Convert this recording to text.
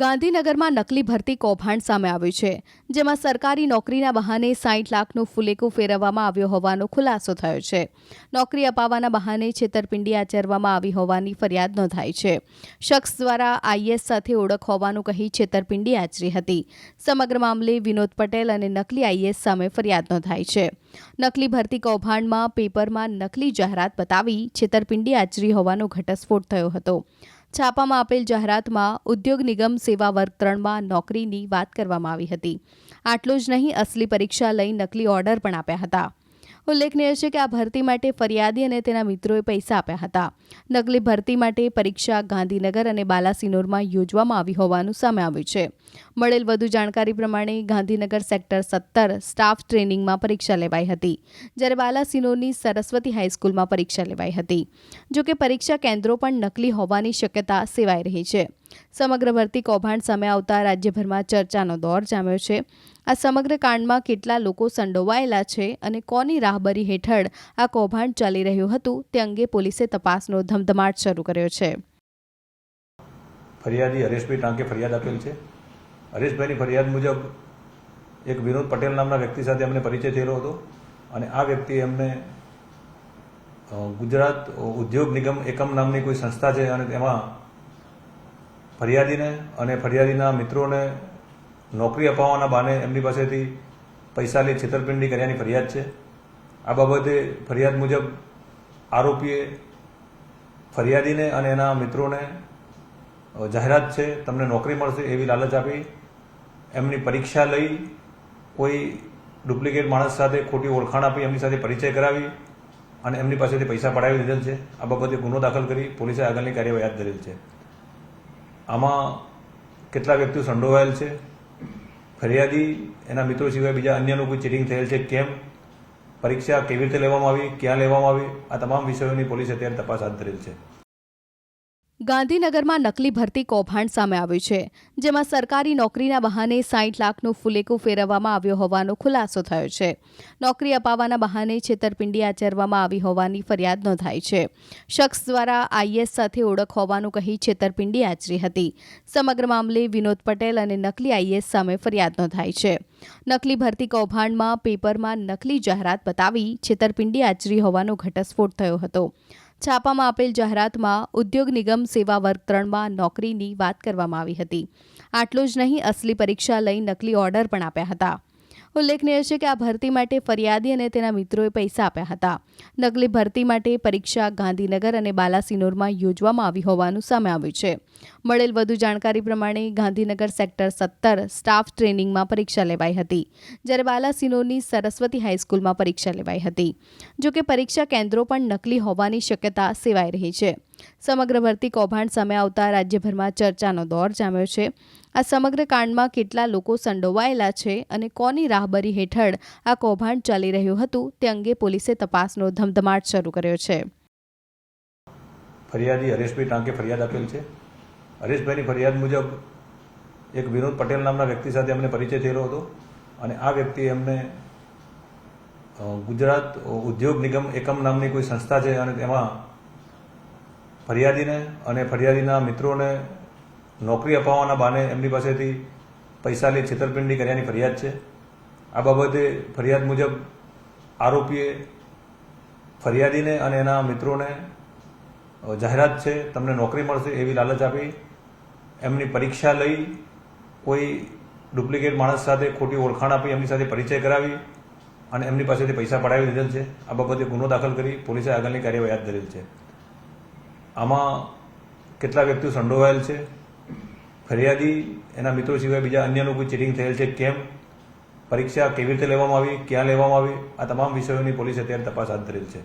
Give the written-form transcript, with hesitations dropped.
ગાંધીનગરમાં નકલી ભરતી કૌભાંડ સામે આવ્યું છે, જેમાં સરકારી નોકરીના બહાને 60 લાખનું ફુલેકું ફેરવવામાં આવ્યો હોવાનો ખુલાસો થયો છે. નોકરી અપાવવાના બહાને છેતરપિંડી આચરવામાં આવી હોવાની ફરિયાદ નોંધાઈ છે. શખ્સ દ્વારા આઈએસ સાથે ઓળખ હોવાનું કહી છેતરપિંડી આચરી હતી. સમગ્ર મામલે વિનોદ પટેલ અને નકલી આઈએસ સામે ફરિયાદ નોંધાઈ છે. નકલી ભરતી કૌભાંડમાં પેપરમાં નકલી જાહેરાત બતાવી છેતરપિંડી આચરી હોવાનો ઘટસ્ફોટ થયો હતો. છાપામાં આપેલ જાહેરાતમાં ઉદ્યોગ નિગમ સેવા વર્ગ 3માં નોકરીની વાત કરવામાં આવી હતી. આટલું જ નહીં, અસલી પરીક્ષા લઈ નકલી ઓર્ડર પણ આપ્યા હતા. ઉલ્લેખનીય છે કે આ ભરતી માટે ફરિયાદી અને તેના મિત્રોએ પૈસા આપ્યા હતા. નકલી ભરતી માટે પરીક્ષા ગાંધીનગર અને બાલાસિનોરમાં યોજવામાં આવી હોવાનું સામે આવ્યું છે. મળેલ વધુ જાણકારી પ્રમાણે ગાંધીનગર સેક્ટર 17 સ્ટાફ ટ્રેનિંગમાં પરીક્ષા લેવાઈ હતી, જ્યારે બાલાસિનોરની સરસ્વતી હાઈસ્કૂલમાં પરીક્ષા લેવાઈ હતી. જોકે પરીક્ષા કેન્દ્રો પણ નકલી હોવાની શક્યતા સેવાઈ રહી છે. સમગ્ર ભરતી કૌભાંડ સામે આવતા રાજ્યભરમાં ચર્ચાનો દોર જામ્યો છે. આ સમગ્ર કાંડમાં કેટલા લોકો સંડોવાયેલા છે અને કોની રાહબરી હેઠળ આ કૌભાંડ ચાલી રહ્યું હતું તે અંગે પોલીસે તપાસનો ધમધમાટ શરૂ કર્યો છે. ફરિયાદી હરેશભાઈ ટાંકે ફરિયાદ આપેલ છે. હરેશભાઈની ફરિયાદ મુજબ એક વિનોદ પટેલ નામના વ્યક્તિ સાથે અમને પરિચય થયેલો હતો અને આ વ્યક્તિએ અમને ગુજરાત ઉદ્યોગ નિગમ એકમ નામની કોઈ સંસ્થા છે અને તેમાં ફરિયાદીને અને ફરિયાદીના મિત્રોને નોકરી અપાવવાના બહાને એમની પાસેથી પૈસા લઈ છેતરપિંડી કર્યાની ફરિયાદ છે. આ બાબતે ફરિયાદ મુજબ આરોપીએ ફરિયાદીને અને એના મિત્રોને જાહેરાત છે તમને નોકરી મળશે એવી લાલચ આપી એમની પરીક્ષા લઈ કોઈ ડુપ્લિકેટ માણસ સાથે ખોટી ઓળખાણ આપી એમની સાથે પરિચય કરાવી અને એમની પાસેથી પૈસા પડાવી લીધેલ છે. આ બાબતે ગુનો દાખલ કરી પોલીસે આગળની કાર્યવાહી હાથ ધરેલ છે. આમાં કેટલા વ્યક્તિઓ સંડોવાયેલ છે, ફરિયાદી એના મિત્રો સિવાય બીજા અન્યનું કોઈ ચીટિંગ થયેલ છે કેમ, પરીક્ષા કેવી રીતે લેવામાં આવી, ક્યાં લેવામાં આવી, આ તમામ વિષયોની પોલીસે અત્યારે તપાસ હાથ ધરેલ છે. ગાંધીનગરમાં નકલી ભરતી કૌભાંડ સામે આવ્યું છે, જેમાં સરકારી નોકરીના બહાને 60 લાખનું ફુલેકું ફેરવવામાં આવ્યો હોવાનો ખુલાસો થયો છે. નોકરી અપાવવાના બહાને છેતરપિંડી આચરવામાં આવી હોવાની ફરિયાદ નોંધાઈ છે. શખ્સ દ્વારા આઈએસ સાથે ઓળખ હોવાનું કહી છેતરપિંડી આચરી હતી. સમગ્ર મામલે વિનોદ પટેલ અને નકલી આઈએસ સામે ફરિયાદ નોંધાઈ છે. નકલી ભરતી કૌભાંડમાં પેપરમાં નકલી જાહેરાત બતાવી છેતરપિંડી આચરી હોવાનો ઘટસ્ફોટ થયો હતો. છાપામાં આપેલ જાહેરાતમાં ઉદ્યોગ નિગમ સેવા વર્ગ 3માં નોકરીની વાત કરવામાં આવી હતી. આટલું જ નહીં, અસલી પરીક્ષા લઈ નકલી ઓર્ડર પણ આપ્યા હતા. ઉલ્લેખનીય છે કે આ ભરતી માટે ફરિયાદી અને તેના મિત્રોએ પૈસા આપ્યા હતા. નકલી ભરતી માટે પરીક્ષા ગાંધીનગર અને બાલાસિનોરમાં યોજવામાં આવી હોવાનું સામે આવ્યું છે. મળેલ વધુ જાણકારી પ્રમાણે ગાંધીનગર સેક્ટર 17 સ્ટાફ ટ્રેનિંગમાં પરીક્ષા લેવાઈ હતી, જ્યારે બાલાસિનોરની સરસ્વતી હાઈસ્કૂલમાં પરીક્ષા લેવાઈ હતી. જોકે પરીક્ષા કેન્દ્રો પણ નકલી હોવાની શક્યતા સેવાઈ રહી છે. સમગ્ર ભરતી કૌભાંડ સામે આવતા રાજ્યભરમાં ચર્ચાનો દોર જામ્યો છે. આ સમગ્ર કાંડમાં કેટલા લોકો સંડોવાયેલા છે અને કોની રાહબરી હેઠળ આ કૌભાંડ ચાલી રહ્યું હતું તે અંગે પોલીસે તપાસનો ધમધમાટ શરૂ કર્યો છે. ફરિયાદી હરેશભાઈ ટાંકે ફરિયાદ આપેલ છે. હરેશભાઈની ફરિયાદ મુજબ એક વિનોદ પટેલ નામના વ્યક્તિ સાથે અમને પરિચય થયેલો હતો અને આ વ્યક્તિએ અમને ગુજરાત ઉદ્યોગ નિગમ એકમ નામની કોઈ સંસ્થા છે અને તેમાં ફરિયાદીને અને ફરિયાદીના મિત્રોને નોકરી અપાવવાના બહાને એમની પાસેથી પૈસા લઈ છેતરપિંડી કર્યાની ફરિયાદ છે. આ બાબતે ફરિયાદ મુજબ આરોપીએ ફરિયાદીને અને એના મિત્રોને જાહેરાત છે તમને નોકરી મળશે એવી લાલચ આપી એમની પરીક્ષા લઈ કોઈ ડુપ્લિકેટ માણસ સાથે ખોટી ઓળખાણ આપી એમની સાથે પરિચય કરાવી અને એમની પાસેથી પૈસા પડાવી લીધેલ છે. આ બાબતે ગુનો દાખલ કરી પોલીસે આગળની કાર્યવાહી હાથ ધરેલ છે. આમાં કેટલા વ્યક્તિઓ સંડોવાયેલ છે, ફરિયાદી એના મિત્રો સિવાય બીજા અન્યનું કોઈ ચીટિંગ થયેલ છે કેમ, પરીક્ષા કેવી રીતે લેવામાં આવી, ક્યાં લેવામાં આવી, આ તમામ વિષયોની પોલીસે અત્યારે તપાસ હાથ ધરેલ છે.